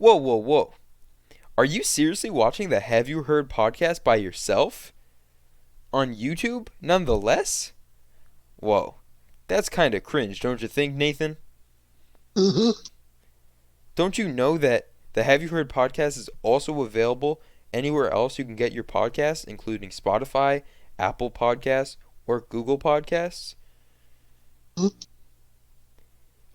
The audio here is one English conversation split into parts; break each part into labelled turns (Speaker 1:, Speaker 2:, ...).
Speaker 1: Whoa, whoa, whoa. Are you seriously watching the Have You Heard podcast by yourself? On YouTube, nonetheless? Whoa. That's kinda cringe, don't you think, Nathan?
Speaker 2: Mhm.
Speaker 1: Don't you know that the Have You Heard podcast is also available anywhere else you can get your podcasts, including Spotify, Apple Podcasts, or Google Podcasts?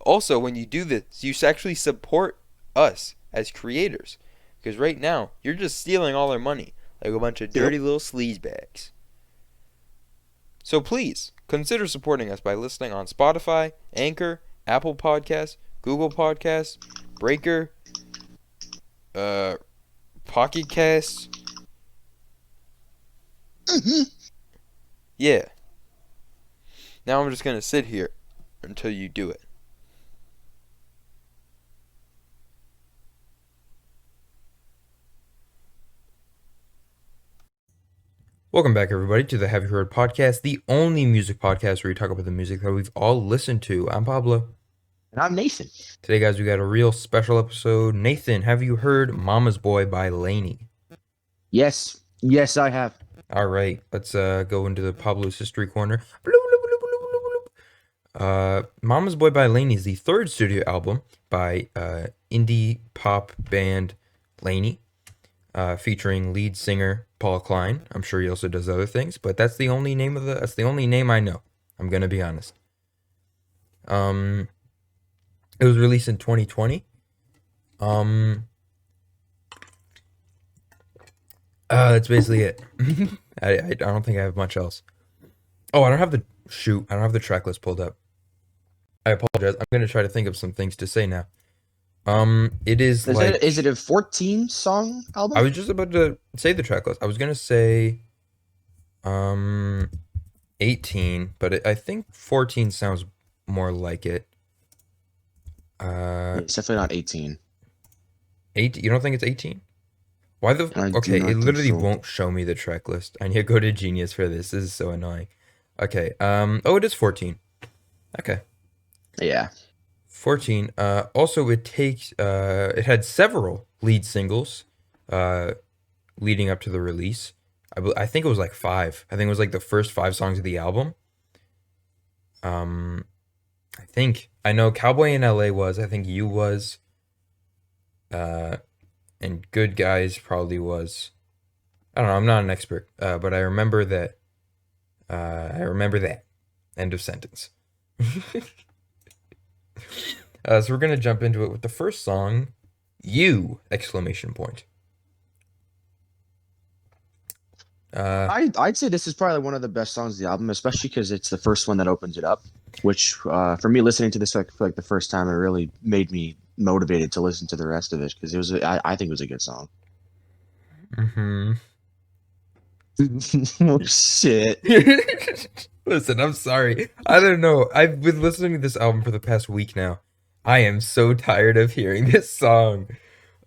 Speaker 1: Also, when you do this, you actually support us as creators. Because right now, you're just stealing all our money like a bunch of
Speaker 2: Yep.
Speaker 1: dirty little sleazebags. So please, consider supporting us by listening on Spotify, Anchor, Apple Podcasts, Google Podcasts, Breaker, uh, Pocket Casts.
Speaker 2: Mhm.
Speaker 1: Yeah. Now I'm just gonna sit here until you do it. Welcome back, everybody, to the Have You Heard podcast, the only music podcast where we talk about the music that we've all listened to. I'm Pablo.
Speaker 2: And I'm Nathan.
Speaker 1: Today, guys, we got a real special episode. Nathan, have you heard Mama's Boy by LANY?
Speaker 2: Yes. Yes, I have.
Speaker 1: All right, let's go into the Pablo's History Corner. Mama's Boy by LANY is the third studio album by indie pop band LANY, featuring lead singer Paul Klein. I'm sure he also does other things, but that's the only name I know. I'm gonna be honest. It was released in 2020. That's basically it. I don't think I have much else. Oh, I don't have the track list pulled up. I apologize. I'm gonna try to think of some things to say now. It is like
Speaker 2: Is it a 14 song album?
Speaker 1: I was just about to say the track list. I was gonna say 18, but I think 14 sounds more like it.
Speaker 2: It's definitely not 18.
Speaker 1: 8. You don't think it's 18? Why the
Speaker 2: I do
Speaker 1: Okay,
Speaker 2: not
Speaker 1: it
Speaker 2: think
Speaker 1: literally
Speaker 2: so.
Speaker 1: won't show me the track list. I need to go to Genius for this. This is so annoying. Okay. Oh, it is 14. Okay.
Speaker 2: Yeah.
Speaker 1: 14. Also it had several lead singles leading up to the release. I think it was like 5. I think it was like the first 5 songs of the album. I think I know Cowboy in LA was, I think You was, and Good Guys probably was. I don't know, I'm not an expert, but I remember that. End of sentence. So we're gonna jump into it with the first song, "You!" exclamation point.
Speaker 2: I'd say this is probably one of the best songs of the album, especially because it's the first one that opens it up. Which, for me, listening to this for like the first time, it really made me motivated to listen to the rest of it because I think it was a good song.
Speaker 1: Mm-hmm.
Speaker 2: Oh shit!
Speaker 1: Listen, I'm sorry. I don't know. I've been listening to this album for the past week now. I am so tired of hearing this song.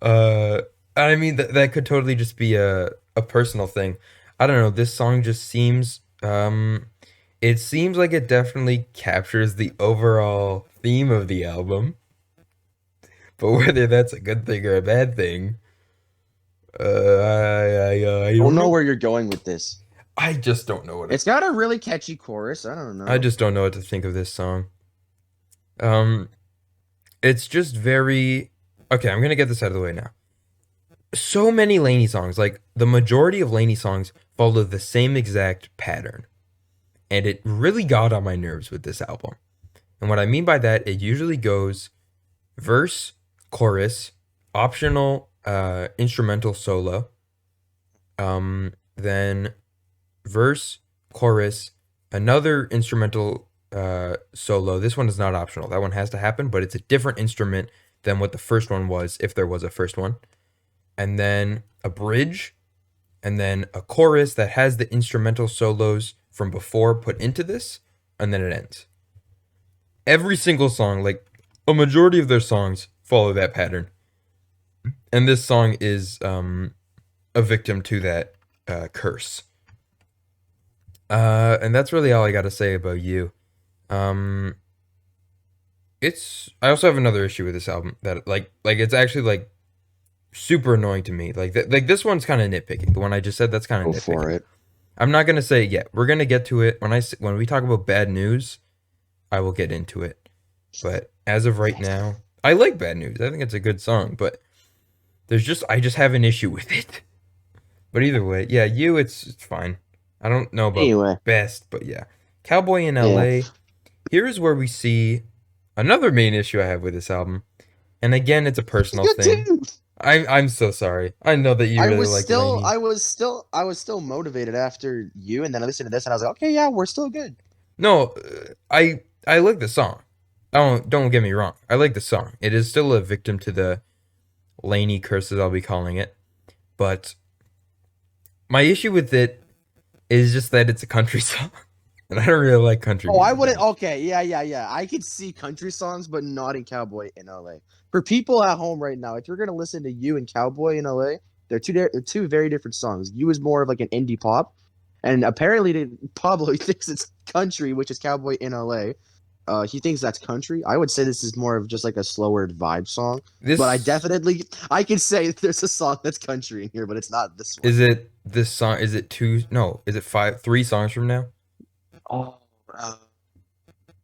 Speaker 1: Uh, I mean that could totally just be a personal thing. I don't know. This song just seems it seems like it definitely captures the overall theme of the album, but whether that's a good thing or a bad thing, I
Speaker 2: I don't
Speaker 1: don't
Speaker 2: know
Speaker 1: know.
Speaker 2: where you're going with this.
Speaker 1: I just don't know what
Speaker 2: It's got a really catchy chorus. I don't
Speaker 1: I
Speaker 2: know.
Speaker 1: just don't know what to think of this song. Um, it's just very okay. I'm gonna get this out of the way now. So many LANY songs, like the majority of LANY songs, follow the same exact pattern, and it really got on my nerves with this album. And what I mean by that, it usually goes verse, chorus, optional instrumental solo, then verse, chorus, another instrumental solo. This one is not optional. That one has to happen, but it's a different instrument than what the first one was, if there was a first one. And then a bridge, and then a chorus that has the instrumental solos from before put into this, and then it ends. Every single song, like a majority of their songs, follow that pattern. And this song is a victim to that curse. And that's really all I got to say about You. Um, I also have another issue with this album that like it's actually like super annoying to me. Like this one's kind of nitpicking. The one I just said, that's kind
Speaker 2: Go
Speaker 1: of
Speaker 2: for
Speaker 1: nitpicking.
Speaker 2: it.
Speaker 1: I'm not gonna say it yet. We're gonna get to it when we talk about bad news. I will get into it. But as of right now, I like Bad News. I think it's a good song, but I just have an issue with it. But either way, yeah, it's fine. I don't know about
Speaker 2: Anyway,
Speaker 1: best, but yeah. Cowboy in
Speaker 2: yeah.
Speaker 1: LA. Here is where we see another main issue I have with this album. And again, it's a
Speaker 2: It's
Speaker 1: personal
Speaker 2: good
Speaker 1: thing.
Speaker 2: too.
Speaker 1: I'm so sorry. I know that you really like LANY.
Speaker 2: I was still motivated after you, and then I listened to this, and I was like, okay, yeah, we're still good.
Speaker 1: No, I like the song. Don't get me wrong. I like the song. It is still a victim to the LANY curses, I'll be calling it. But my issue with it is just that it's a country song. And I don't really like country
Speaker 2: Oh, I
Speaker 1: music that
Speaker 2: wouldn't.
Speaker 1: much.
Speaker 2: Okay, yeah. I could see country songs, but not in Cowboy in LA. For people at home right now, if you're gonna listen to you and Cowboy in LA, they're two very different songs. You is more of like an indie pop, and apparently Pablo he thinks it's country, which is Cowboy in LA. He thinks that's country. I would say this is more of just like a slower vibe song. But
Speaker 1: This
Speaker 2: I can say there's a song that's country in here, but it's not this one.
Speaker 1: is it this song is it two no, is it five three songs from now?
Speaker 2: Oh, uh,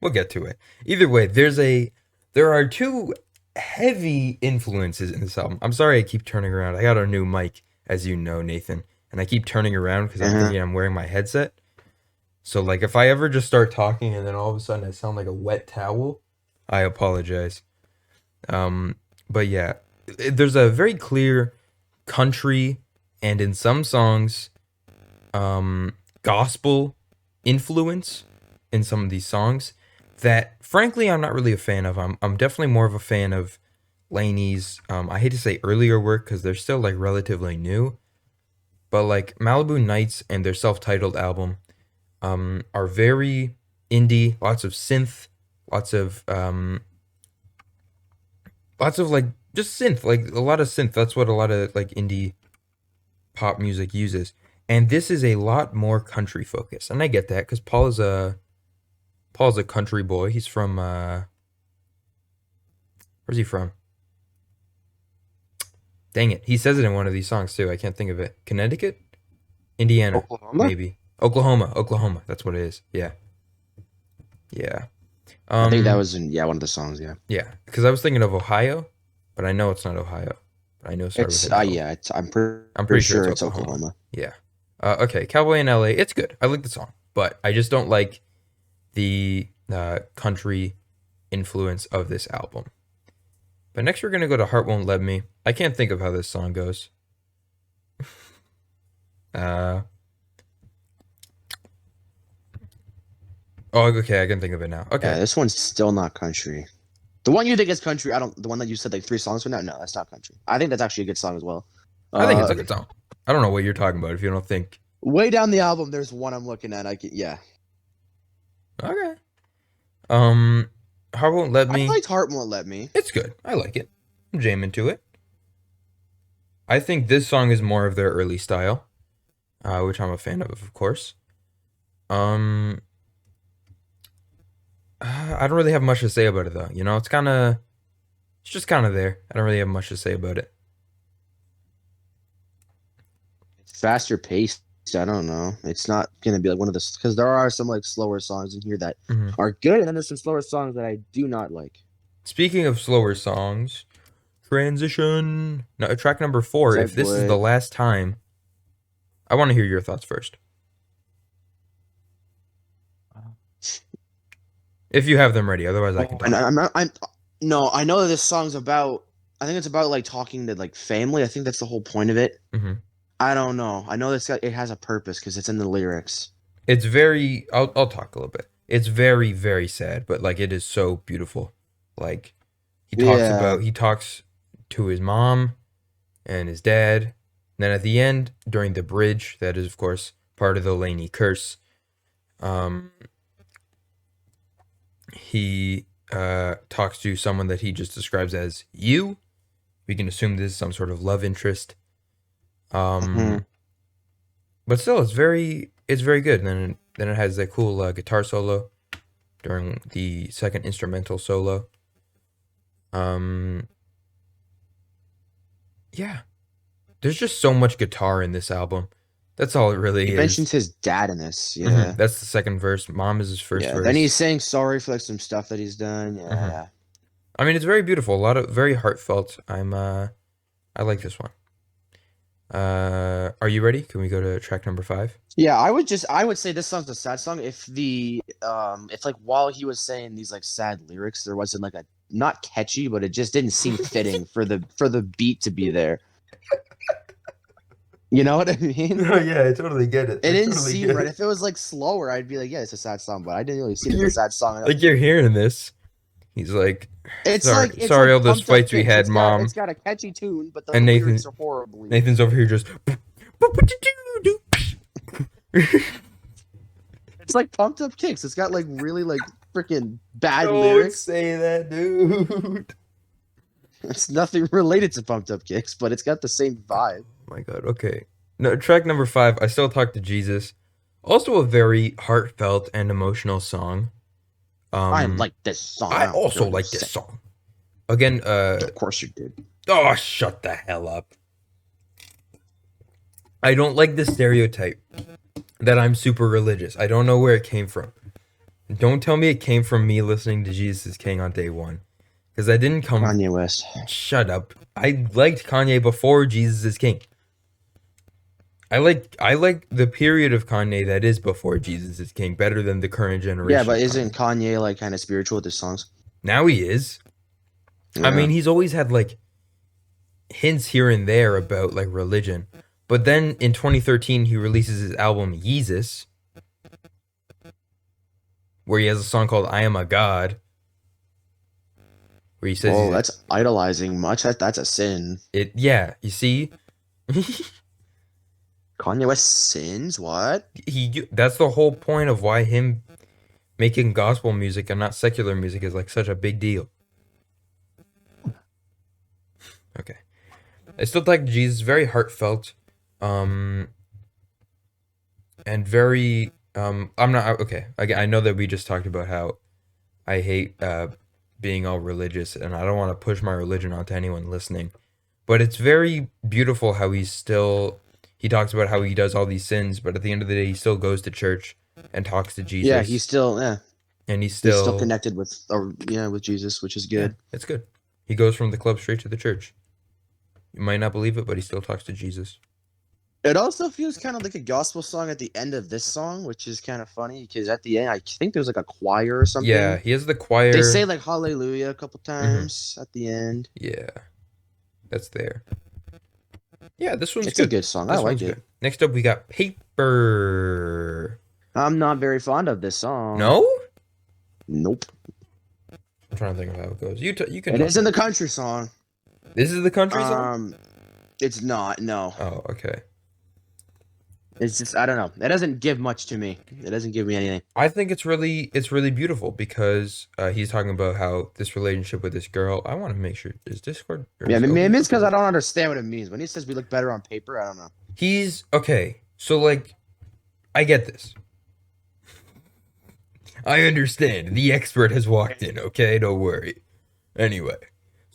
Speaker 1: We'll get to it. Either way, there are two heavy influences in this album. I'm sorry I keep turning around. I got a new mic, as you know, Nathan, and I keep turning around because I'm
Speaker 2: uh-huh.
Speaker 1: thinking I'm wearing my headset. So like if I ever just start talking and then all of a sudden I sound like a wet towel, I apologize. Um, but yeah, there's a very clear country and in some songs, gospel influence in some of these songs that frankly I'm not really a fan of. I'm definitely more of a fan of LANY's I hate to say earlier work because they're still like relatively new, but like Malibu Nights and their self-titled album are very indie, lots of synth, lots of like just synth, like a lot of synth. That's what a lot of like indie pop music uses. And this is a lot more country focused. And I get that cuz Paul's a country boy. He's from where's he from? Dang it. He says it in one of these songs too. I can't think of it. Connecticut? Indiana,
Speaker 2: Oklahoma.
Speaker 1: maybe. Oklahoma. That's what it is. Yeah. Yeah.
Speaker 2: I think that
Speaker 1: Um
Speaker 2: was in one of the songs. Yeah,
Speaker 1: yeah, cuz I was thinking of Ohio, but I know it's not Ohio. But I know it started with
Speaker 2: it's
Speaker 1: an L.
Speaker 2: yeah, it's
Speaker 1: I'm
Speaker 2: pretty
Speaker 1: pretty sure
Speaker 2: sure
Speaker 1: it's
Speaker 2: it's
Speaker 1: Oklahoma.
Speaker 2: Oklahoma.
Speaker 1: Yeah. Okay, Cowboy in LA. It's good. I like the song, but I just don't like the country influence of this album. But next, we're gonna go to Heart Won't Let Me. I can't think of how this song goes. Uh, oh, okay, I can think of it now.
Speaker 2: Yeah,
Speaker 1: Okay,
Speaker 2: this one's still not country. The one you think is country, I don't. The one that you said like three songs from now, no, that's not country. I think that's actually a good song as well.
Speaker 1: I think it's a
Speaker 2: Okay,
Speaker 1: good song. I don't know what you're talking about if you don't think.
Speaker 2: way down the album, there's one I'm looking at. Yeah,
Speaker 1: Okay. Heart Won't Let
Speaker 2: I
Speaker 1: Me.
Speaker 2: liked Heart Won't Let Me.
Speaker 1: It's good. I like it. I'm jamming to it. I think this song is more of their early style, which I'm a fan of course. Um, I don't really have much to say about it though. You know, it's just kind of there. I don't really have much to say about it.
Speaker 2: It's faster paced. I don't know. It's not gonna be like one of the because there are some like slower songs in here that
Speaker 1: Mhm.
Speaker 2: are good, and then there's some slower songs that I do not like.
Speaker 1: Speaking of slower songs, transition. No, track number 4. If this is
Speaker 2: Segue.
Speaker 1: the last time, I want to hear your thoughts first. If you have them ready, otherwise I can
Speaker 2: Oh, and
Speaker 1: talk.
Speaker 2: I'm no, I know that this song's about. I think it's about like talking to like family. I think that's the whole point of it.
Speaker 1: Hmm.
Speaker 2: I don't know. I know it has a purpose because it's in the lyrics.
Speaker 1: It's very. I'll talk a little bit. It's very very sad, but like it is so beautiful. Like
Speaker 2: Yeah.
Speaker 1: he talks to his mom and his dad. And then at the end, during the bridge, that is of course part of the LANY curse. Um, he talks to someone that he just describes as you. We can assume this is some sort of love interest.
Speaker 2: Mhm.
Speaker 1: Um, but still, it's very good. And then it has that cool guitar solo during the second instrumental solo. Um, yeah, There's just so much guitar in this album. That's all it
Speaker 2: He
Speaker 1: really is.
Speaker 2: mentions his dad in this. Yeah.
Speaker 1: That's the second verse. Mom is his first
Speaker 2: Yeah. Then
Speaker 1: verse.
Speaker 2: he's saying sorry for like some stuff that he's done. Yeah,
Speaker 1: hmm
Speaker 2: yeah.
Speaker 1: I mean, it's very beautiful. A lot of very heartfelt. I like this one. Are you ready? Can we go to track number 5?
Speaker 2: Yeah, I would say this song's a sad song if like while he was saying these like sad lyrics, there wasn't like a not catchy, but it just didn't seem fitting for the beat to be there. You know what I mean?
Speaker 1: No, yeah, I totally get it.
Speaker 2: It
Speaker 1: I
Speaker 2: didn't
Speaker 1: totally
Speaker 2: seem
Speaker 1: get
Speaker 2: right.
Speaker 1: it.
Speaker 2: If it was like slower, I'd be like, yeah, it's a sad song, but I didn't really see it as a
Speaker 1: You're
Speaker 2: sad song.
Speaker 1: like you're hearing this. He's like,
Speaker 2: It's
Speaker 1: sorry,
Speaker 2: like it's
Speaker 1: sorry,
Speaker 2: like
Speaker 1: all those
Speaker 2: pumped up
Speaker 1: fights we
Speaker 2: kicks.
Speaker 1: had,
Speaker 2: It's got
Speaker 1: mom.
Speaker 2: it's got a catchy tune, but the
Speaker 1: And
Speaker 2: lyrics are horribly.
Speaker 1: Nathan's over here just.
Speaker 2: It's like pumped up kicks. It's got like really like freaking bad
Speaker 1: Don't
Speaker 2: lyrics.
Speaker 1: say that, dude.
Speaker 2: It's nothing related to pumped up kicks, but it's got the same vibe.
Speaker 1: Oh my god. Okay. No, track number 5. I still talk to Jesus. Also a very heartfelt and emotional song.
Speaker 2: I
Speaker 1: Um,
Speaker 2: like this song. I
Speaker 1: I
Speaker 2: don't care
Speaker 1: also
Speaker 2: what you
Speaker 1: like this
Speaker 2: say.
Speaker 1: song. Again,
Speaker 2: Of course you did.
Speaker 1: oh, shut the hell up. I don't like the stereotype that I'm super religious. I don't know where it came from. Don't tell me it came from me listening to Jesus is King on day one. Because I didn't come.
Speaker 2: Kanye West.
Speaker 1: Shut up. I liked Kanye before Jesus is King. I like the period of Kanye that is before Jesus is King better than the current
Speaker 2: Yeah,
Speaker 1: generation
Speaker 2: but
Speaker 1: of
Speaker 2: isn't
Speaker 1: Kanye.
Speaker 2: Kanye like kind of spiritual with his songs?
Speaker 1: Now he is. I
Speaker 2: Yeah.
Speaker 1: mean, he's always had like hints here and there about like religion. But then in 2013 he releases his album Yeezus, where he has a song called I Am a God, where he says
Speaker 2: Oh,
Speaker 1: he's
Speaker 2: that's idolizing much. That's a sin.
Speaker 1: it yeah, you see?
Speaker 2: Kanye West sins? What?
Speaker 1: That's the whole point of why him making gospel music and not secular music is like such a big deal. Okay. I still like Jesus, very heartfelt. Um and very I'm not okay. I know that we just talked about how I hate being all religious and I don't want to push my religion onto anyone listening. But it's very beautiful how he talks about how he does all these sins, but at the end of the day he still goes to church and talks to
Speaker 2: Yeah,
Speaker 1: Jesus and
Speaker 2: he's still connected with with Jesus, which is
Speaker 1: yeah,
Speaker 2: good.
Speaker 1: it's good. He goes from the club straight to the church. You might not believe it, but he still talks to Jesus.
Speaker 2: It also feels kind of like a gospel song at the end of this song, which is kind of funny because at the end I think there's like a choir or
Speaker 1: Yeah,
Speaker 2: something.
Speaker 1: he has the
Speaker 2: They say
Speaker 1: choir.
Speaker 2: like hallelujah a couple
Speaker 1: hmm
Speaker 2: times at the end.
Speaker 1: Yeah, that's there. Yeah, this one's
Speaker 2: It's a
Speaker 1: good.
Speaker 2: good song. I
Speaker 1: This
Speaker 2: like
Speaker 1: one's
Speaker 2: it.
Speaker 1: good. Next up, we got Paper.
Speaker 2: I'm not very fond of this song.
Speaker 1: No?
Speaker 2: Nope.
Speaker 1: I'm trying to think of how it goes. You can
Speaker 2: It
Speaker 1: talk
Speaker 2: isn't the
Speaker 1: about it.
Speaker 2: country song.
Speaker 1: This is the country song?
Speaker 2: Um, it's not. No,
Speaker 1: Oh, okay.
Speaker 2: it's just I don't know. It doesn't give much to me. It doesn't give me anything.
Speaker 1: I think it's really beautiful because he's talking about how this relationship with this girl. I want to make sure is Discord or
Speaker 2: Yeah,
Speaker 1: is it
Speaker 2: maybe
Speaker 1: open
Speaker 2: it's
Speaker 1: for
Speaker 2: because I
Speaker 1: public?
Speaker 2: don't understand what it means when he says we look better on paper. I don't know.
Speaker 1: He's okay. So like, I get this. I understand. The expert has walked in. Okay, don't worry. Anyway,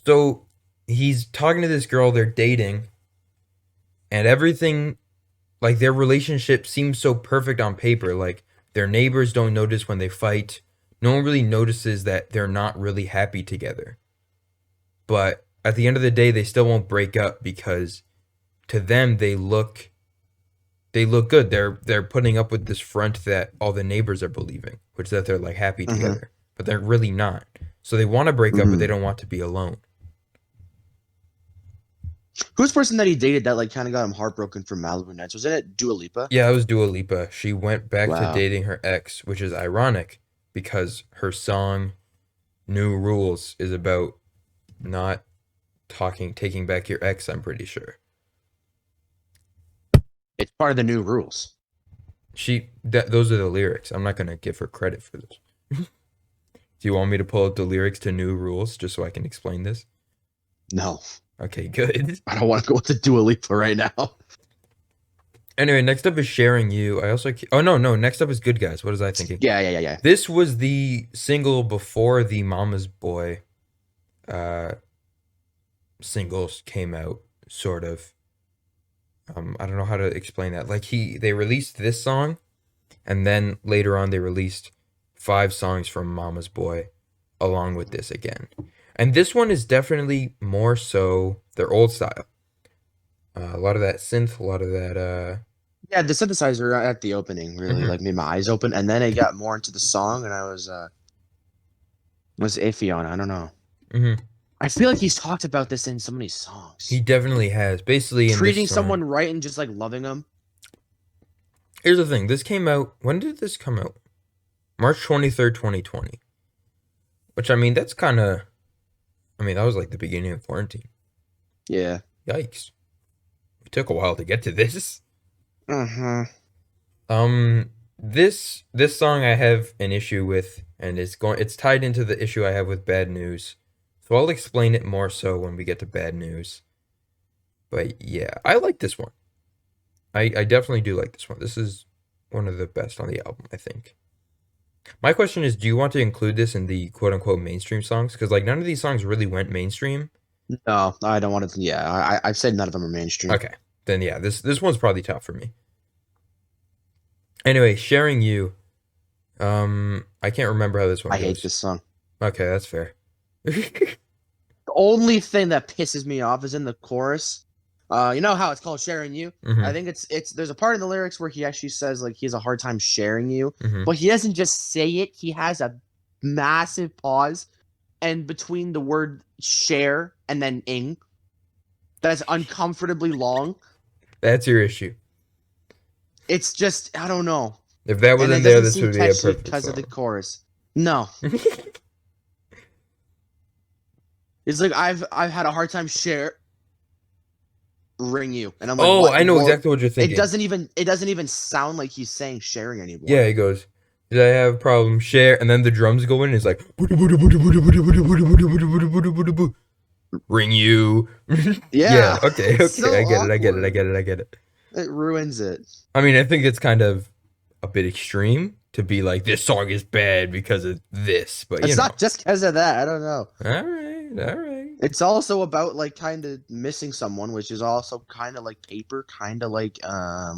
Speaker 1: so he's talking to this girl. They're dating, and everything like their relationship seems so perfect on paper. Like their neighbors don't notice when they fight. No one really notices that they're not really happy together. But at the end of the day, they still won't break up because to them they look good. They're putting up with this front that all the neighbors are believing, which is that they're like happy
Speaker 2: Mm-hmm.
Speaker 1: together, but they're really not. So they want to break up, but
Speaker 2: Mm-hmm.
Speaker 1: they don't want to be alone.
Speaker 2: Who's the person that he dated that like kind of got him heartbroken from Malibu Nights? Wasn't it Dua Lipa?
Speaker 1: Yeah, it was Dua Lipa. She went back to
Speaker 2: Wow.
Speaker 1: dating her ex, which is ironic because her song "New Rules" is about not taking back your ex. I'm pretty sure.
Speaker 2: It's part of the new rules.
Speaker 1: Those are the lyrics. I'm not gonna give her credit for this. Do you want me to pull up the lyrics to New Rules just so I can explain this?
Speaker 2: No,
Speaker 1: Okay, good.
Speaker 2: I don't want to go with the Dua Lipa right now.
Speaker 1: Anyway, next up is Sharing You. Oh no, next up is Good Guys. What was I thinking?
Speaker 2: Yeah.
Speaker 1: This was the single before the Mama's Boy uh singles came out, sort of. I don't know how to explain that. Like they released this song, and then later on they released 5 songs from Mama's Boy, along with this again. And this one is definitely more so their old style. A lot of that synth, a lot of that.
Speaker 2: Yeah, the synthesizer at the opening really
Speaker 1: Mhm,
Speaker 2: like made my eyes open, and then it got more into the song, and I was iffy on it. I don't know.
Speaker 1: mhm.
Speaker 2: I feel like he's talked about this in so many
Speaker 1: He
Speaker 2: songs.
Speaker 1: definitely has. Basically, in this
Speaker 2: Treating
Speaker 1: song,
Speaker 2: someone right and just like loving them.
Speaker 1: here's the thing. This came out. When did this come out? March 23rd, 2020. Which I mean, that's kind of. I mean, that was like the beginning of quarantine.
Speaker 2: Yeah.
Speaker 1: Yikes! It took a while to get to this.
Speaker 2: Uh-huh.
Speaker 1: This song I have an issue with, and it's tied into the issue I have with Bad News. So I'll explain it more so when we get to Bad News. But yeah, I like this one. I definitely do like this one. This is one of the best on the album, I think. My question is, do you want to include this in the quote unquote mainstream songs? Because like none of these songs really went mainstream.
Speaker 2: No, I don't want to. Yeah, I've said none of them are mainstream.
Speaker 1: Okay, then yeah, this one's probably tough for me. Anyway, sharing you. I can't remember how this one
Speaker 2: I hate
Speaker 1: goes.
Speaker 2: this song.
Speaker 1: Okay, that's fair.
Speaker 2: The only thing that pisses me off is in the chorus. You know how it's called sharing you? I
Speaker 1: Hmm.
Speaker 2: think it's there's a part in the lyrics where he actually says like he has a hard time sharing you,
Speaker 1: Hmm.
Speaker 2: but he doesn't just say it. He has a massive pause and between the word share and then ing that's uncomfortably long.
Speaker 1: That's your issue.
Speaker 2: It's just I don't know.
Speaker 1: If that
Speaker 2: And it
Speaker 1: wasn't there,
Speaker 2: doesn't
Speaker 1: this
Speaker 2: seem
Speaker 1: would be a
Speaker 2: catchy
Speaker 1: perfect
Speaker 2: because of the
Speaker 1: song.
Speaker 2: chorus. No. It's like I've had a hard time share ring you. And I'm like,
Speaker 1: Oh,
Speaker 2: what?
Speaker 1: I know
Speaker 2: Well,
Speaker 1: exactly what you're thinking.
Speaker 2: it doesn't even sound like he's saying sharing anymore.
Speaker 1: Yeah, it goes. Did I have a problem? Share, and then the drums go in. And it's like ring you. Yeah.
Speaker 2: Yeah.
Speaker 1: Okay.
Speaker 2: It's
Speaker 1: Okay.
Speaker 2: so
Speaker 1: I get it. I get it. I
Speaker 2: awkward.
Speaker 1: get it. I get it.
Speaker 2: It ruins it.
Speaker 1: I mean, I think it's kind of a bit extreme to be like this song is bad because of this, but you
Speaker 2: It's
Speaker 1: know.
Speaker 2: not just because of that. I don't know.
Speaker 1: All right. All right.
Speaker 2: It's also about like kind of missing someone, which is also kind of like paper, kind of like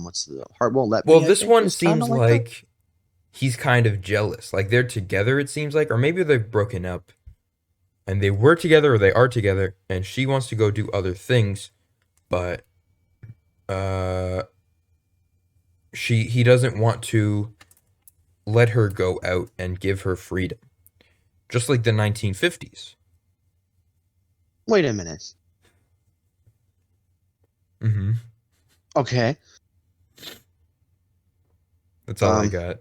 Speaker 2: what's the heart won't let
Speaker 1: Well,
Speaker 2: me, I
Speaker 1: this
Speaker 2: think
Speaker 1: one
Speaker 2: is kind
Speaker 1: seems
Speaker 2: of like that.
Speaker 1: like he's kind of jealous. Like they're together, it seems like, or maybe they've broken up and they were together or they are together, and she wants to go do other things, but uh, he doesn't want to let her go out and give her freedom, just like the 1950s.
Speaker 2: Wait a minute.
Speaker 1: Mm-hmm.
Speaker 2: Okay.
Speaker 1: That's all I
Speaker 2: Um.
Speaker 1: got.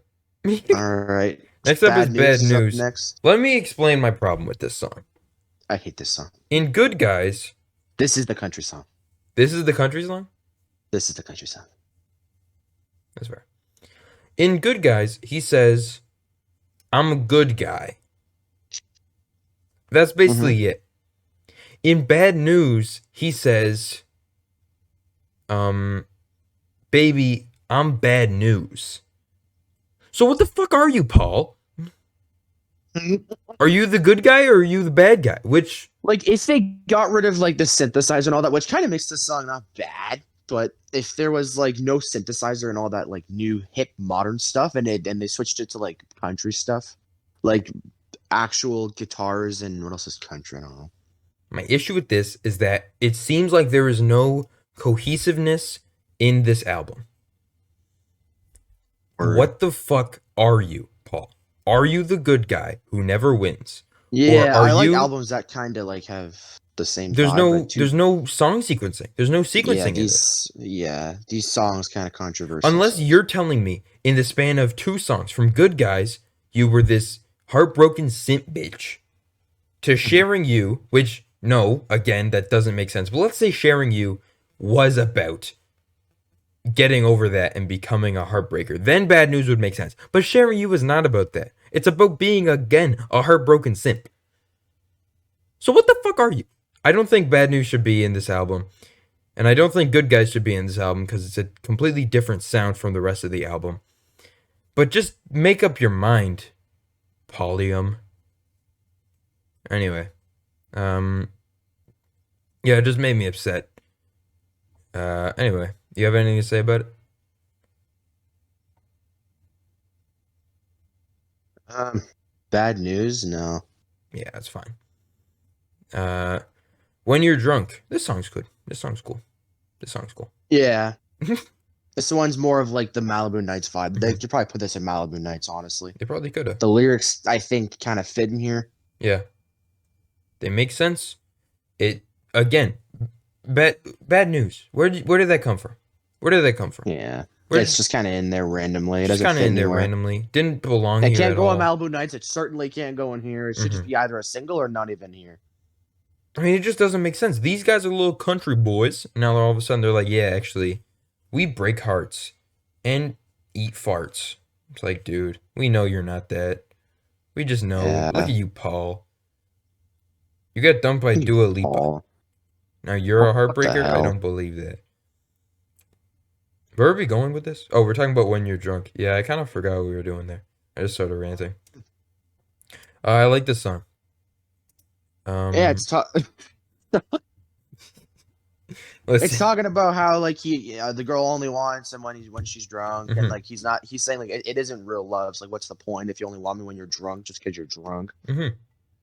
Speaker 2: All right.
Speaker 1: Next up is
Speaker 2: Bad
Speaker 1: Bad
Speaker 2: news is up
Speaker 1: News.
Speaker 2: next.
Speaker 1: Let me explain my problem with this song.
Speaker 2: I hate this song.
Speaker 1: In Good Guys,
Speaker 2: This is the country song.
Speaker 1: this is the country song.
Speaker 2: This is the country song.
Speaker 1: That's fair. In Good Guys, he says, "I'm a good guy." That's
Speaker 2: Mm-hmm.
Speaker 1: basically it. In Bad News, he says, um, "Baby, I'm bad news." So what the fuck are you, Paul? Are you the good guy or are you the bad guy? Which
Speaker 2: Like if they got rid of like the synthesizer and all that, which kind of makes the song not bad, but if there was like no synthesizer and all that like new hip modern stuff and they switched it to like country stuff, like actual guitars and what else is country? I don't know.
Speaker 1: my issue with this is that it seems like there is no cohesiveness in this album.
Speaker 2: Word.
Speaker 1: What the fuck are you, Paul? Are you the good guy who never wins? Or
Speaker 2: Yeah,
Speaker 1: are
Speaker 2: I like
Speaker 1: you
Speaker 2: albums that kind of like have the same vibe, like two.
Speaker 1: there's no song sequencing. There's no
Speaker 2: Yeah,
Speaker 1: sequencing in this.
Speaker 2: these songs kind of controversial.
Speaker 1: Unless
Speaker 2: So
Speaker 1: you're telling me in the span of 2 songs from Good Guys, you were this heartbroken simp bitch to Sharing You, which no, again, that doesn't make sense. But let's say Sharing You was about getting over that and becoming a heartbreaker. Then Bad News would make sense. But Sharing You is not about that. It's about being again a heartbroken simp. So what the fuck are you? I don't think Bad News should be in this album. And I don't think Good Guys should be in this album because it's a completely different sound from the rest of the album. But just make up your mind, Paulium. Anyway, um, yeah, it just made me upset. Anyway, You have anything to say about it?
Speaker 2: Um, Bad news? No.
Speaker 1: Yeah, that's fine. Uh, when you're drunk, this song's good. This song's cool. This song's cool.
Speaker 2: Yeah. This one's more of like the Malibu Nights vibe. They
Speaker 1: Mhm.
Speaker 2: could probably put this in Malibu Nights, honestly.
Speaker 1: They probably could have.
Speaker 2: The lyrics, I think, kind of fit in here.
Speaker 1: Yeah, they make sense. It again, bad news. Where did that come from? Where did that come from?
Speaker 2: Yeah.
Speaker 1: Where
Speaker 2: It's
Speaker 1: did
Speaker 2: just kind of in there randomly. It
Speaker 1: just
Speaker 2: doesn't
Speaker 1: kind of
Speaker 2: fit
Speaker 1: in there
Speaker 2: anywhere.
Speaker 1: randomly? Didn't belong
Speaker 2: It
Speaker 1: here
Speaker 2: can't
Speaker 1: at
Speaker 2: go on
Speaker 1: all.
Speaker 2: Malibu Nights. It certainly can't go in here. It should just
Speaker 1: Hmm.
Speaker 2: be either a single or not even here.
Speaker 1: I mean, it just doesn't make sense. These guys are little country boys. Now all of a sudden they're like, yeah, actually, we break hearts and eat farts. It's like, dude, we know you're not that. We just know. Look
Speaker 2: Yeah.
Speaker 1: at you, Paul. You got dumped by
Speaker 2: You,
Speaker 1: Dua Lipa.
Speaker 2: Paul.
Speaker 1: Now you're a
Speaker 2: What the
Speaker 1: heartbreaker? I
Speaker 2: hell?
Speaker 1: don't believe that. Where are we going with this? Oh, we're talking about when you're drunk. Yeah, I kind of forgot what we were doing there. I just started ranting. I like this song.
Speaker 2: Yeah,
Speaker 1: Um, let's
Speaker 2: it's
Speaker 1: see.
Speaker 2: talking about how like the girl only wants him when she's drunk, and
Speaker 1: Hmm.
Speaker 2: like he's saying like it isn't real love. It's like what's the point if you only want me when you're drunk just because you're drunk?
Speaker 1: Hmm.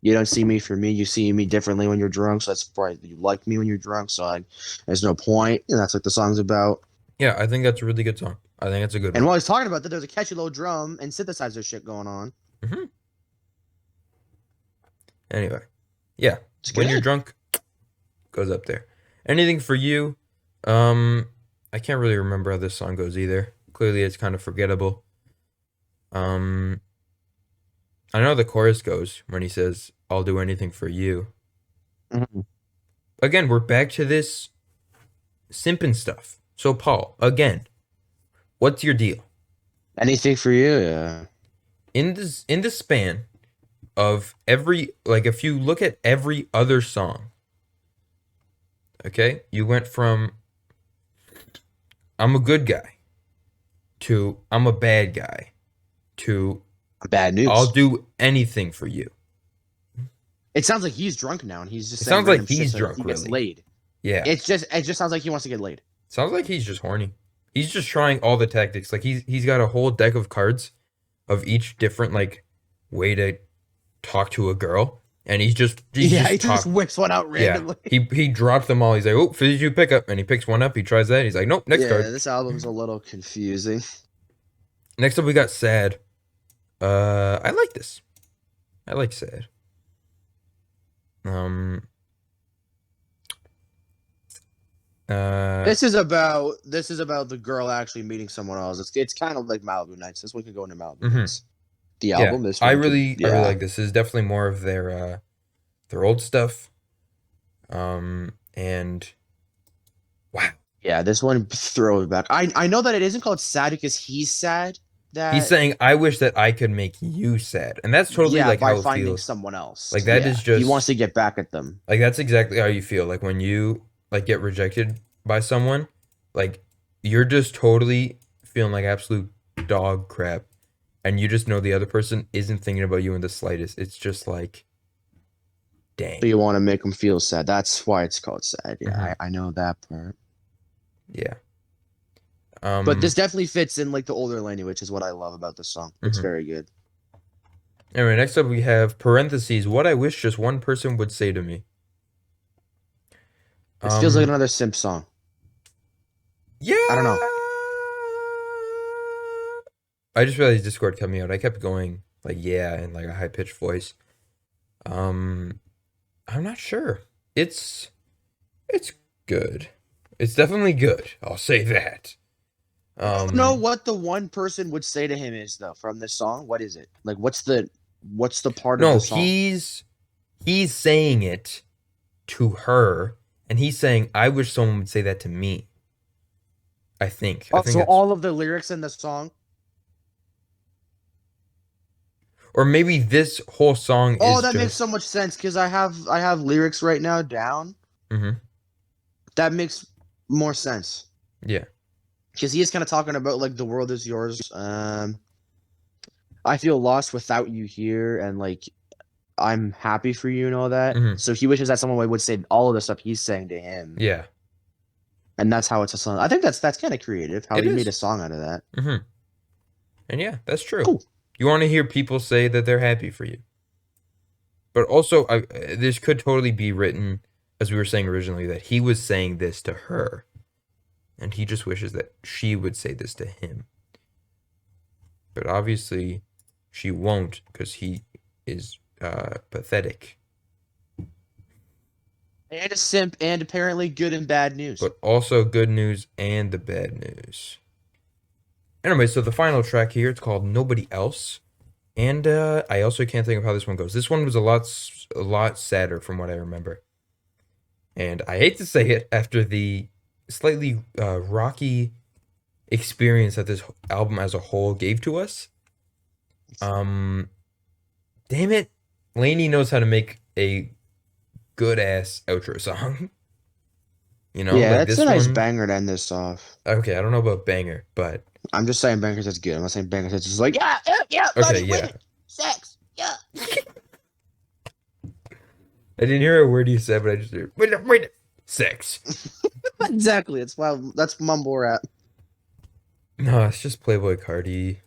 Speaker 2: You don't see me for me. You see me differently when you're drunk. So that's why you like me when you're drunk. So like, there's no point, and that's what the song's about.
Speaker 1: Yeah, I think that's a really good song. I think that's a good
Speaker 2: And
Speaker 1: one.
Speaker 2: while he's talking about that, there's a catchy little drum and synthesizer shit going on.
Speaker 1: Hmm. Anyway, yeah,
Speaker 2: It's
Speaker 1: when you're
Speaker 2: good.
Speaker 1: drunk, goes up there. Anything for you? Um, I can't really remember how this song goes either. Clearly, it's kind of forgettable. Um, I know the chorus goes when he says, "I'll do anything for you."
Speaker 2: Mhm.
Speaker 1: Again, we're back to this simping stuff. So, Paul, again, what's your deal?
Speaker 2: Anything for you? Yeah.
Speaker 1: In the span of every like if you look at every other song, okay? You went from I'm a good guy to I'm a bad guy to
Speaker 2: Bad
Speaker 1: I'll
Speaker 2: news.
Speaker 1: do anything for you.
Speaker 2: It sounds like he's drunk now and he's just
Speaker 1: It
Speaker 2: saying
Speaker 1: sounds like
Speaker 2: random shit
Speaker 1: he's
Speaker 2: so
Speaker 1: drunk
Speaker 2: he gets
Speaker 1: really.
Speaker 2: laid.
Speaker 1: Yeah.
Speaker 2: It just sounds like he wants to get laid.
Speaker 1: Sounds like he's just horny. He's just trying all the tactics. Like he's got a whole deck of cards of each different like way to talk to a girl and he's
Speaker 2: Yeah, he
Speaker 1: just
Speaker 2: just
Speaker 1: top.
Speaker 2: whips one out
Speaker 1: Yeah.
Speaker 2: randomly.
Speaker 1: He drops them all. He's like, "Oh, fizzy you pick up." And he picks one up. He tries that. He's like, "Nope, next
Speaker 2: Yeah,
Speaker 1: card."
Speaker 2: this album's a little confusing.
Speaker 1: Next up we got Sad. I like this. I like Sad. Um uh
Speaker 2: This is about the girl actually meeting someone else. It's kind of like Malibu Nights. This one could go into Malibu
Speaker 1: mhm.
Speaker 2: Nights. The
Speaker 1: Yeah.
Speaker 2: album, this
Speaker 1: I
Speaker 2: one could,
Speaker 1: really I really
Speaker 2: yeah.
Speaker 1: like this. This is definitely more of their old stuff. And wow.
Speaker 2: Yeah, this one throws back. I know that it isn't called sad because he's sad
Speaker 1: He's
Speaker 2: that
Speaker 1: saying I wish that I could make you sad. And that's totally
Speaker 2: yeah,
Speaker 1: like
Speaker 2: by
Speaker 1: how it
Speaker 2: finding
Speaker 1: feels.
Speaker 2: someone else.
Speaker 1: Like that
Speaker 2: Yeah.
Speaker 1: is
Speaker 2: He wants
Speaker 1: just
Speaker 2: to get back at them.
Speaker 1: like that's exactly how you feel. Like when you like get rejected by someone, like you're just totally feeling like absolute dog crap and you just know the other person isn't thinking about you in the slightest. It's just like
Speaker 2: So
Speaker 1: dang.
Speaker 2: you want to make him feel sad. That's why it's called sad. Yeah,
Speaker 1: Hmm.
Speaker 2: I know that part.
Speaker 1: Yeah.
Speaker 2: But
Speaker 1: Um
Speaker 2: this definitely fits in like the older LANY, which is what I love about this song. It's
Speaker 1: mhm.
Speaker 2: very good.
Speaker 1: Anyway, next up we have parentheses, what I wish just one person would say to me.
Speaker 2: This feels like
Speaker 1: Um
Speaker 2: another simp song. I don't know.
Speaker 1: yeah. I just realized Discord cut me out. I kept going like yeah in like a high pitched voice. Um I'm not sure. It's good. It's definitely good. I'll say that.
Speaker 2: I don't know
Speaker 1: Um
Speaker 2: what the one person would say to him is though from this song. What is it? Like what's the part of
Speaker 1: no,
Speaker 2: the song?
Speaker 1: he's saying it to her and he's saying I wish someone would say that to me. I think. I
Speaker 2: Oh,
Speaker 1: think
Speaker 2: so
Speaker 1: that's
Speaker 2: all of the lyrics in the song.
Speaker 1: or maybe this whole song
Speaker 2: Oh,
Speaker 1: is
Speaker 2: that makes so
Speaker 1: just
Speaker 2: much sense because I have lyrics right now down.
Speaker 1: mhm.
Speaker 2: That makes more sense
Speaker 1: Yeah.
Speaker 2: because he is kind of talking about like the world is yours. I feel lost without you here, and like I'm happy for you and all that.
Speaker 1: Mhm.
Speaker 2: So he wishes that someone would say all of the stuff he's saying to him.
Speaker 1: Yeah.
Speaker 2: And that's how it's a song. I think that's kind of creative how
Speaker 1: It
Speaker 2: he made a
Speaker 1: is.
Speaker 2: song out of that.
Speaker 1: Mm-hmm. And yeah, that's true.
Speaker 2: Cool.
Speaker 1: You want to hear people say that they're happy for you. But also, this could totally be written, as we were saying originally, that he was saying this to her, and he just wishes that she would say this to him. But obviously, she won't because he is pathetic.
Speaker 2: And a simp, and apparently good and bad news.
Speaker 1: But also good news and the bad news. Anyway, so the final track here, it's called Nobody Else. And I also can't think of how this one goes. This one was a lot sadder from what I remember. And I hate to say it after the slightly rocky experience that this album as a whole gave to us. Um, damn it, LANY knows how to make a good ass outro song. You know,
Speaker 2: Yeah,
Speaker 1: like
Speaker 2: that's a
Speaker 1: this
Speaker 2: nice
Speaker 1: one.
Speaker 2: banger to end this off.
Speaker 1: Okay, I don't know about banger, but
Speaker 2: I'm just saying bangers that's good. I'm not saying bangers that's just like, yeah, yeah, yeah,
Speaker 1: okay,
Speaker 2: money,
Speaker 1: yeah.
Speaker 2: women, sex, yeah.
Speaker 1: I didn't hear a word you said, but I just heard wait, sex.
Speaker 2: Exactly. It's why that's mumble rap.
Speaker 1: No, it's just Playboy Cardi.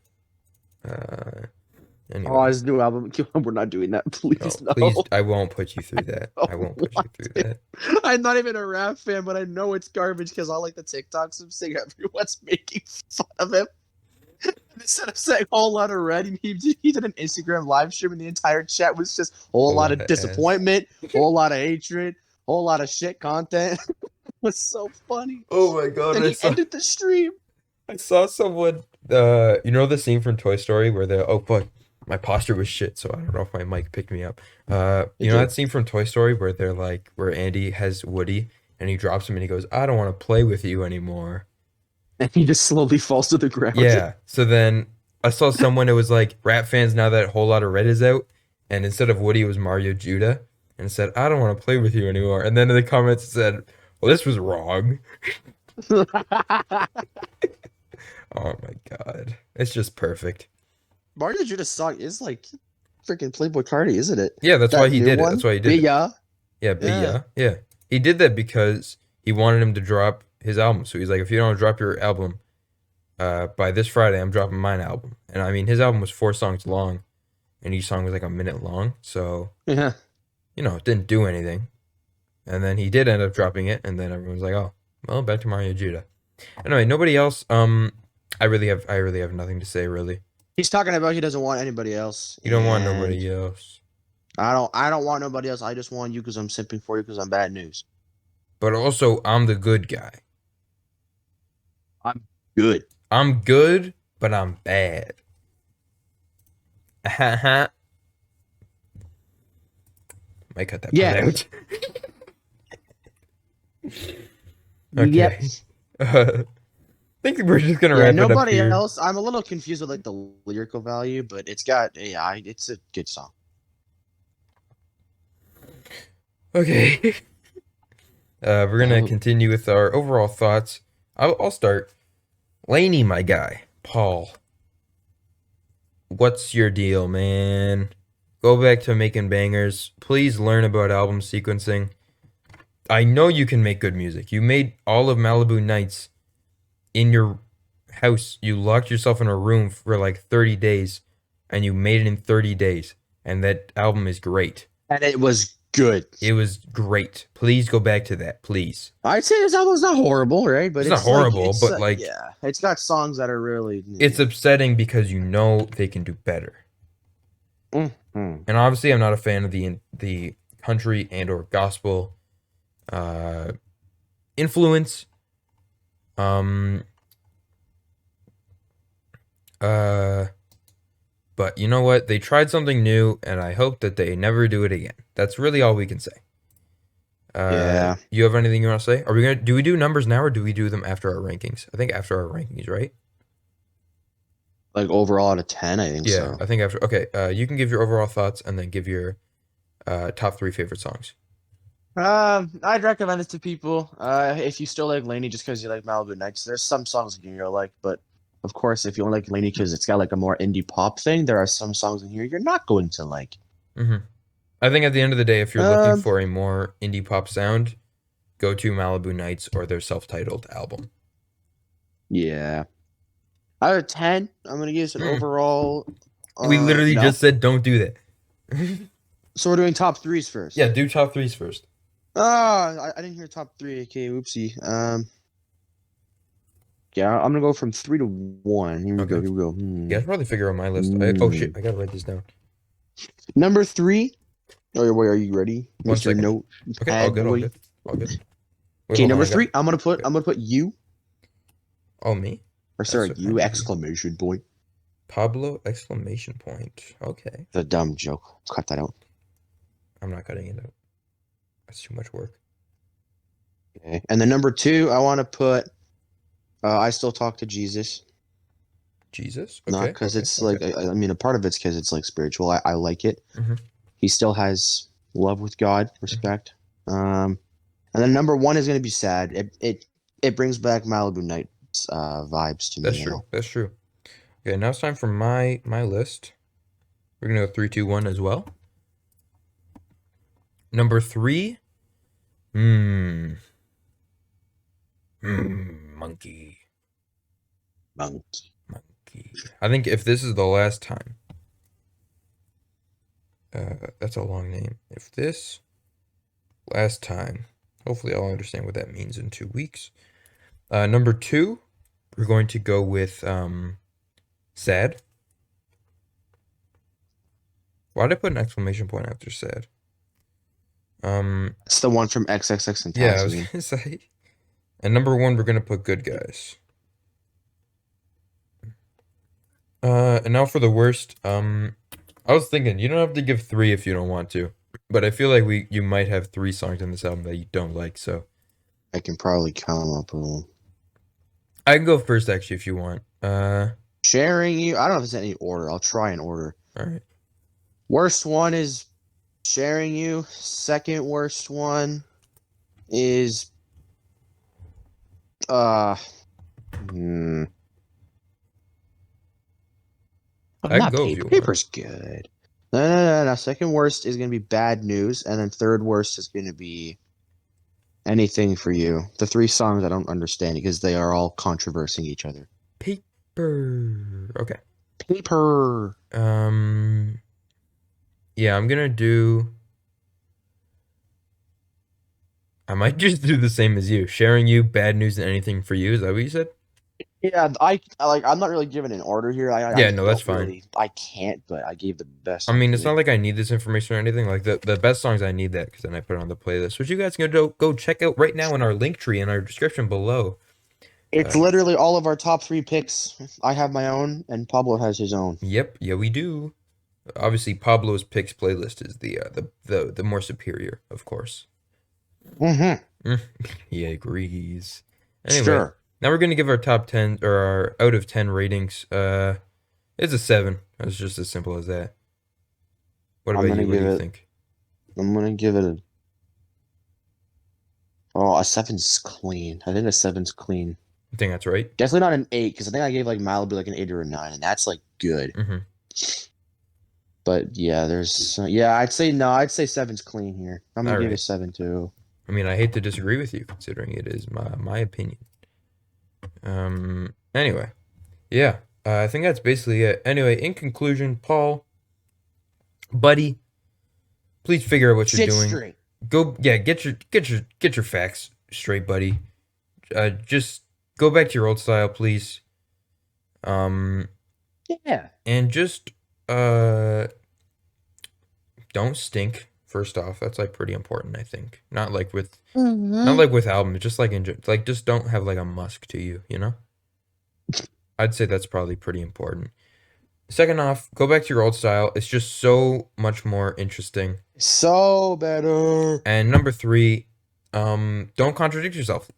Speaker 1: Uh,
Speaker 2: Oh,
Speaker 1: anyway.
Speaker 2: his new album. We're not doing that.
Speaker 1: No,
Speaker 2: Please, no.
Speaker 1: please, I won't put you through that.
Speaker 2: I
Speaker 1: I won't
Speaker 2: don't
Speaker 1: put you
Speaker 2: want
Speaker 1: through
Speaker 2: it.
Speaker 1: that.
Speaker 2: I'm not even a rap fan, but I know it's garbage because all like the TikToks of saying everyone's making fun of him. Instead of saying whole lot of red, he did an Instagram live stream and the entire chat was just whole
Speaker 1: Whole
Speaker 2: lot
Speaker 1: lot
Speaker 2: of
Speaker 1: of ass.
Speaker 2: disappointment, whole lot of hatred, whole lot of shit content. It was so funny.
Speaker 1: Oh my god,
Speaker 2: Then he ended the stream.
Speaker 1: I saw someone you know the scene from Toy Story where the oh fuck, my posture was shit, so I don't know if my mic picked me up.
Speaker 2: It
Speaker 1: You know
Speaker 2: did.
Speaker 1: that scene from Toy Story where they're like where Andy has Woody and he drops him and he goes, I don't want to play with you anymore.
Speaker 2: And he just slowly falls to the ground.
Speaker 1: Yeah. So then I saw someone, it was like rap fans now that Whole Lot of Red is out, and instead of Woody, it was Mario Judah, and it said, I don't want to play with you anymore. And then in the comments it said, well, this was wrong. Oh my God. It's just perfect.
Speaker 2: Mario Judah's song is like freaking Playboy Cardi, isn't it?
Speaker 1: Yeah, that's why
Speaker 2: That
Speaker 1: he
Speaker 2: new
Speaker 1: did it.
Speaker 2: one?
Speaker 1: That's why he
Speaker 2: But
Speaker 1: did it.
Speaker 2: yeah.
Speaker 1: Yeah, but
Speaker 2: Yeah.
Speaker 1: yeah, yeah. He did that because he wanted him to drop his album. So he's like, if you don't drop your album by this Friday, I'm dropping mine album. And I mean, his album was 4 songs long, and each song was like a minute long. So
Speaker 2: Yeah.
Speaker 1: you know, it didn't do anything. And then he did end up dropping it, and then everyone was like, "Oh, well, back to Mario Judah." Anyway, nobody else. I really have nothing to say. Really,
Speaker 2: He's talking about he doesn't want anybody else.
Speaker 1: you don't want
Speaker 2: And
Speaker 1: nobody else.
Speaker 2: I don't want nobody else. I just want you because I'm simping for you because I'm bad news.
Speaker 1: But also, I'm the good guy.
Speaker 2: I'm good.
Speaker 1: I'm good, but I'm bad. Might cut that part
Speaker 2: Yeah.
Speaker 1: out.
Speaker 2: Yep.
Speaker 1: Okay. I think we're just gonna
Speaker 2: Yeah,
Speaker 1: wrap it up
Speaker 2: nobody
Speaker 1: here.
Speaker 2: else. I'm a little confused with like the lyrical value, but it's a good song.
Speaker 1: Okay. We're gonna continue with our overall thoughts. I'll start. LANY, my guy, Paul. What's your deal, man? Go back to making bangers. Please learn about album sequencing. I know you can make good music. You made all of Malibu Nights in your house. You locked yourself in a room for like 30 days and you made it in 30 days. And that album is great.
Speaker 2: And it was good.
Speaker 1: It was great. Please go back to that, please.
Speaker 2: I'd say this album's not horrible, right? But
Speaker 1: It's not
Speaker 2: it's like
Speaker 1: horrible, but like
Speaker 2: yeah, it's got songs that are really.
Speaker 1: it's upsetting because you know they can do better.
Speaker 2: Mm-hmm.
Speaker 1: And obviously, I'm not a fan of the country and or gospel uh, influence. Um. Uh. But you know what? They tried something new, and I hope that they never do it again. That's really all we can say.
Speaker 2: Yeah.
Speaker 1: You have anything you want to say? Are we gonna do we do numbers now, or do we do them after our rankings? I think after our rankings, right?
Speaker 2: Like overall out of 10, I think
Speaker 1: Yeah,
Speaker 2: so.
Speaker 1: I think after. Okay, you can give your overall thoughts and then give your top 3 favorite songs.
Speaker 2: I'd recommend it to people. If you still like LANY just because you like Malibu Nights, there's some songs in here you'll like, but of course, if you only like LANY because it's got like a more indie pop thing, there are some songs in here you're not going to like.
Speaker 1: Hmm. I think at the end of the day, if you're looking
Speaker 2: Um,
Speaker 1: for a more indie pop sound, Go To Malibu Nights or their self-titled album.
Speaker 2: Yeah. Out of 10, I'm gonna give this an
Speaker 1: Hmm.
Speaker 2: overall.
Speaker 1: We literally
Speaker 2: No.
Speaker 1: just said don't do that.
Speaker 2: So we're doing top threes first.
Speaker 1: Yeah, do top threes first.
Speaker 2: I didn't hear top three. Okay, oopsie. Yeah, I'm gonna go from 3 to 1. Here we go.
Speaker 1: Okay.
Speaker 2: Here we go.
Speaker 1: Yeah, I should probably figure out my list. Oh
Speaker 2: Hmm.
Speaker 1: shit, I gotta write this down.
Speaker 2: Number 3. Oh, wait, are you ready,
Speaker 1: 1 second.
Speaker 2: Mr.
Speaker 1: Okay, all
Speaker 2: Notepad
Speaker 1: good, all
Speaker 2: boy?
Speaker 1: good, all good. Wait,
Speaker 2: Okay,
Speaker 1: hold on,
Speaker 2: number
Speaker 1: I got.
Speaker 2: 3.
Speaker 1: Okay.
Speaker 2: I'm gonna put you.
Speaker 1: Oh, me?
Speaker 2: Or
Speaker 1: That's
Speaker 2: sorry,
Speaker 1: so
Speaker 2: you
Speaker 1: kind of you.
Speaker 2: exclamation point.
Speaker 1: Pablo exclamation point. Okay.
Speaker 2: The dumb joke. Cut that out.
Speaker 1: I'm not cutting it out. That's too much work.
Speaker 2: Okay. And then number 2, I want to put. I still talk to Jesus.
Speaker 1: Jesus?
Speaker 2: Not
Speaker 1: Okay,
Speaker 2: because
Speaker 1: okay,
Speaker 2: it's
Speaker 1: okay.
Speaker 2: like I mean a part of it's because it's like spiritual. I like it.
Speaker 1: Mm-hmm.
Speaker 2: He still has love with God,
Speaker 1: Mm-hmm.
Speaker 2: respect. And then number 1 is gonna be sad. It brings back Malibu Nights vibes to
Speaker 1: That's
Speaker 2: me, you
Speaker 1: true.
Speaker 2: know.
Speaker 1: That's true. Okay, now it's time for my list. We're gonna go 3, 2, 1 as well. Number 3. Hmm. Monkey.
Speaker 2: Monkey.
Speaker 1: Monkey. I think if this is the last time, that's a long name. If this last time, hopefully I'll understand what that means in 2 weeks. Number 2, we're going to go with sad. Why did I put an exclamation point after sad?
Speaker 2: It's the one from XXX and
Speaker 1: Yeah, I was
Speaker 2: Taxi.
Speaker 1: gonna say. And number 1, we're gonna put good guys. And now for the worst. I was thinking you don't have to give 3 if you don't want to, but I feel like you might have 3 songs in this album that you don't like, so
Speaker 2: I can probably come up with one.
Speaker 1: I can go first actually if you want.
Speaker 2: Sharing You. I don't know if it's any order. I'll try in order.
Speaker 1: All right.
Speaker 2: Worst one is Sharing You. Second worst one is uh hmm,
Speaker 1: I can
Speaker 2: not
Speaker 1: go if
Speaker 2: paper.
Speaker 1: you want.
Speaker 2: Paper's good. No. Second worst is gonna be Bad News, and then third worst is gonna be Anything for You. The 3 songs I don't understand because they are all controversing each other.
Speaker 1: Paper. Okay.
Speaker 2: Paper.
Speaker 1: Um. Yeah, I'm gonna do. I might just do the same as you. Sharing you, bad news, and anything for you. Is that what you said?
Speaker 2: Yeah, I like. I'm not really giving an order here. I
Speaker 1: Yeah. No, that's
Speaker 2: don't
Speaker 1: fine.
Speaker 2: really. I can't, but I gave the best
Speaker 1: I
Speaker 2: I
Speaker 1: mean, it's not
Speaker 2: could.
Speaker 1: like I need this information or anything. Like the best songs, I need that because then I put it on the playlist, which you guys can go check out right now in our link tree in our description below.
Speaker 2: It's
Speaker 1: Uh,
Speaker 2: literally all of our top 3 picks. I have my own, and Pablo has his own.
Speaker 1: yep, yeah, we do. Obviously, Pablo's picks playlist is the more superior, of course.
Speaker 2: Mm-hmm.
Speaker 1: Mm, he agrees. Anyway,
Speaker 2: Sure.
Speaker 1: now we're gonna give our top 10 or our out of 10 ratings. It's a 7. It's just as simple as that. What
Speaker 2: I'm
Speaker 1: about
Speaker 2: gonna
Speaker 1: you? What do
Speaker 2: give
Speaker 1: you
Speaker 2: it.
Speaker 1: think?
Speaker 2: I'm gonna give it a. Oh, a seven's clean. I think a seven's clean.
Speaker 1: You think that's right?
Speaker 2: Definitely not an 8 because I think I gave like Malibu like an 8 or a 9, and that's like good.
Speaker 1: Mm-hmm.
Speaker 2: But yeah, yeah. I'd say no. I'd say seven's clean here. I'm gonna
Speaker 1: All
Speaker 2: give it
Speaker 1: right.
Speaker 2: 7 too.
Speaker 1: I mean, I hate to disagree with you, considering it is my opinion. Anyway, yeah. I think that's basically it. Anyway, in conclusion, Paul, buddy, please figure out what you're
Speaker 2: Shit
Speaker 1: doing.
Speaker 2: straight.
Speaker 1: Go, yeah, get your facts straight, buddy. Just go back to your old style, please. Um,
Speaker 2: Yeah.
Speaker 1: and just uh, don't stink. First off, that's like pretty important, I think. Not
Speaker 2: Mm-hmm.
Speaker 1: like with albums, just like like just don't have like a musk to you, you know? I'd say that's probably pretty important. Second off, go back to your old style. It's just so much more interesting.
Speaker 2: So better.
Speaker 1: And number 3, don't contradict yourself.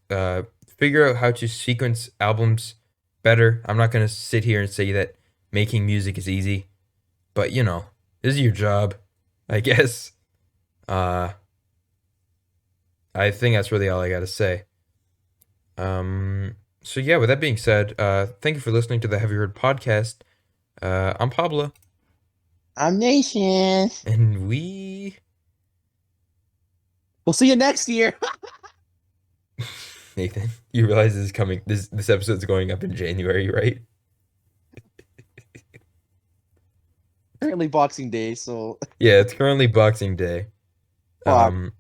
Speaker 1: Figure out how to sequence albums better. I'm not gonna sit here and say that making music is easy, but this is your job, I guess. Uh, I think that's really all I gotta say. So yeah, with that being said, thank you for listening to the Heavy Word podcast. I'm Pablo,
Speaker 2: I'm Nation.
Speaker 1: and we
Speaker 2: We'll see you next year.
Speaker 1: Nathan, you realize this is coming. This episode's going up in January, right?
Speaker 2: Apparently Boxing Day, so
Speaker 1: Yeah, it's currently Boxing Day.
Speaker 2: fuck.
Speaker 1: Um,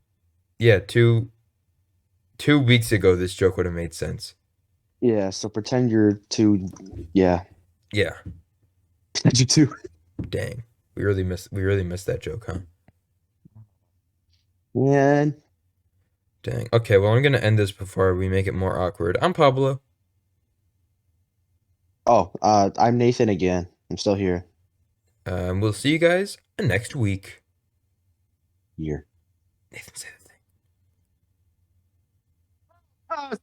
Speaker 1: yeah, 2 weeks ago, this joke would have made sense.
Speaker 2: Yeah, so pretend you're two. Yeah,
Speaker 1: Yeah,
Speaker 2: pretend you two.
Speaker 1: dang, we really missed that joke, huh?
Speaker 2: And
Speaker 1: Dang. Okay, well, I'm gonna end this before we make it more awkward. I'm Pablo.
Speaker 2: I'm Nathan again. I'm still here.
Speaker 1: We'll see you guys next week.
Speaker 2: Here.
Speaker 1: Nathan, say the thing.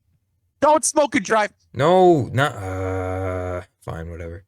Speaker 2: Don't smoke and drive.
Speaker 1: No, not. Fine, whatever.